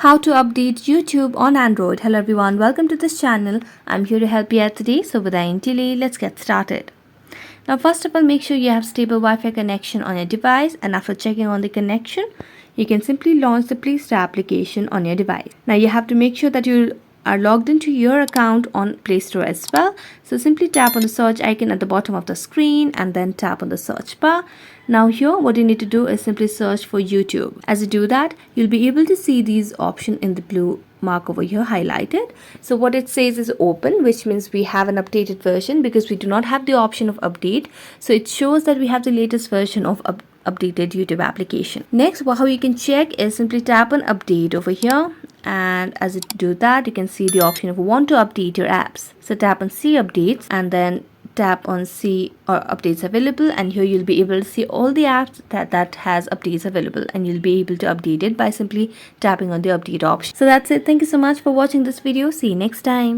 How to update YouTube on Android. Hello everyone, welcome to this channel. I'm here to help you out today. So without any delay, let's get started. Now first of all, make sure you have stable Wi-Fi connection on your device, and after checking on the connection, you can simply launch the Play Store application on your device. Now you have to make sure that you are logged into your account on Play Store as well. So simply tap on the search icon at the bottom of the screen and then tap on the search bar. Now here what you need to do is simply search for YouTube. As you do that, you'll be able to see these options in the blue mark over here highlighted. So what it says is open, which means we have an updated version because we do not have the option of update. So it shows that we have the latest version of updated YouTube application. Next, how you can check is simply tap on update over here, and as you do that, you can see the option of want to update your apps. So tap on see updates and then tap on see or updates available, and here you'll be able to see all the apps that has updates available, and you'll be able to update it by simply tapping on the update option. So that's it. Thank you so much for watching this video. See you next time.